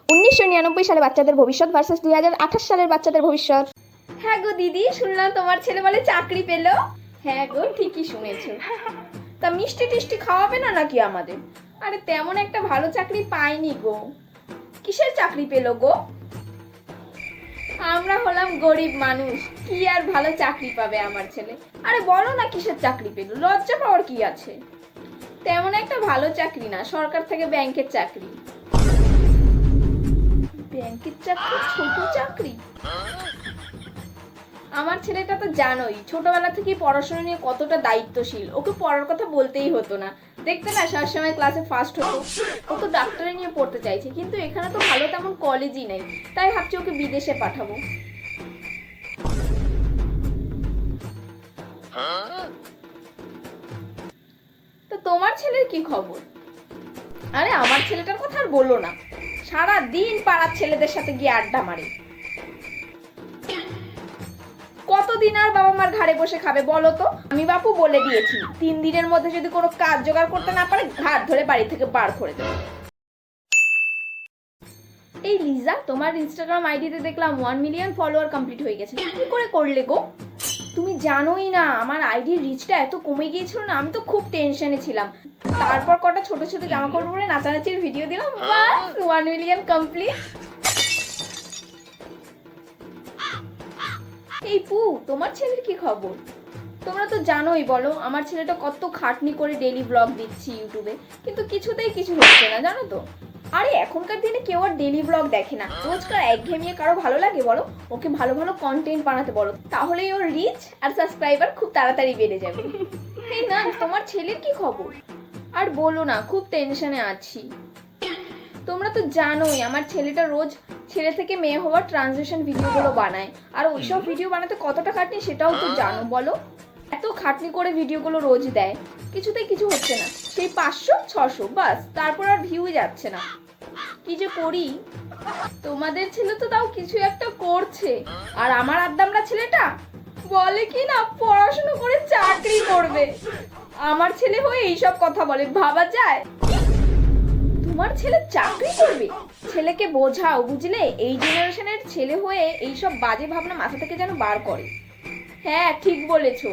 1999 সালে বাচ্চাদের ভবিষ্যৎ ভার্সেস 2028 সালের বাচ্চাদের ভবিষ্যৎ। হ্যাঁ গো দিদি, শুনলাম তোমার ছেলে বলে চাকরি পেলো। হ্যাঁ গো, ঠিকই শুনেছো। তা মিষ্টি টিষ্টি খাওয়াবে না নাকি আমাদের? আরে তেমন একটা ভালো চাকরি পাইনি গো। কিসের চাকরি পেলো গো? আমরা হলাম গরিব মানুষ, কি আর ভালো চাকরি পাবে আমার ছেলে? আরে বলো না কিসের চাকরি পেলো, লজ্জা পাওয়ার কি আছে? তেমন একটা ভালো চাকরি না, সরকার থেকে ব্যাংকের চাকরি। ব্যাংকের চাকরি? ছোট চাকরি? আমার ছেলেটা তো জানোই, ছোটবেলা থেকেই পড়াশোনা নিয়ে কতটা দায়িত্বশীল। ওকে পড়ার কথা বলতেই হতো না, দেখতে না সবসময় ক্লাসে ফার্স্ট হতো। ও তো ডাক্তারি নিয়ে পড়তে চাইছে, কিন্তু এখানে তো ভালো তেমন কলেজই নেই, তাই ভাবছি ওকে বিদেশে পাঠাবো। তো তোমার ছেলের কি খবর? আরে আমার ছেলেটার কথা আর বলো না, সারা দিন পাড়ার ছেলেদের সাথে গিয়ে আড্ডা মারে। কতদিন আর বাবা মার ঘাড়ে বসে খাবে বলো তো? আমি বাপু বলে দিয়েছি, 3 দিনের মধ্যে যদি কোনো কাজ জোগাড় করতে না পারে ঘাট ধরে বাড়ি থেকে বার করে দেবে। এই লিজা, তোমার ইনস্টাগ্রাম আইডিতে দেখলাম 1 মিলিয়ন ফলোয়ার কমপ্লিট হয়ে গেছে, কি করে করলে গো? তুমি জানোই না আমার আইডির রিচটা এত কমে গিয়েছিল না, আমি তো খুব টেনশনে ছিলাম। তারপর কটা ছোট ছোট জামা কাপড় পরে নাচানাচির ভিডিও দিলাম, বাস 1 মিলিয়ন কমপ্লিট। এই পু, তোমার ছেলের কি খবর? তোমরা তো জানোই, বলো আমার ছেলেটা কত খাটনি করে ডেইলি ব্লগ দিচ্ছি ইউটিউবে, কিন্তু কিছুতেই কিছু হচ্ছে না, জানো তো? আরে এখনকার দিনে কেউ আর ডেইলি ব্লগ দেখে না, রোজকার একঘেয়েমি কারো ভালো লাগে বলো? ওকে ভালো ভালো কন্টেন্ট বানাতে বলো, তাহলেই ওর রিচ আর সাবস্ক্রাইবার খুব তাড়াতাড়ি বেড়ে যাবে। এই না, তোমার ছেলের কি খবর? আর বলো না, খুব টেনশনে আছি। তোমরা তো জানোই আমার ছেলেটা রোজ ছেলে থেকে মেয়ে হওয়ার ট্রানজিশন ভিডিওগুলো বানায়, আর ওইসব ভিডিও বানাতে কতটা খাটনি সেটাও তো জানো, বলো? এত খাটনি করে ভিডিওগুলো রোজ দেয়, কিছুতেই কিছু হচ্ছে না। সেই 500-600 বাস, তারপর আর ভিউ যাচ্ছে না। কি যে করি? তোমাদের ছেলে তো তাও কিছু একটা করছে, আর আমার আদ্দামরা ছেলেটা বলে কি না পড়াশোনা করে চাকরি করবে। আমার ছেলে হয়ে এইসব কথা বলে, ভাবা যায়? তোমার ছেলে চাকরি করবে? ছেলেকে বোঝাও, বুঝলে? এই জেনারেশনের ছেলে হয়ে এইসব বাজে ভাবনা মাথা থেকে যেন বার করে। হ্যাঁ ঠিক বলেছো,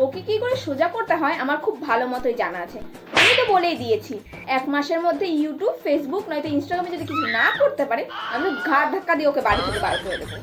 ওকে কি করে সোজা করতে হয় আমার খুব ভালো মতোই জানা আছে। আমি তো বলেই দিয়েছি, 1 মাসের মধ্যে ইউটিউব, ফেসবুক নয়তো ইনস্টাগ্রামে যদি কিছু না করতে পারে, আমি ঘাড় ধাক্কা দিয়ে ওকে বাড়ি থেকে বার করে দেবো।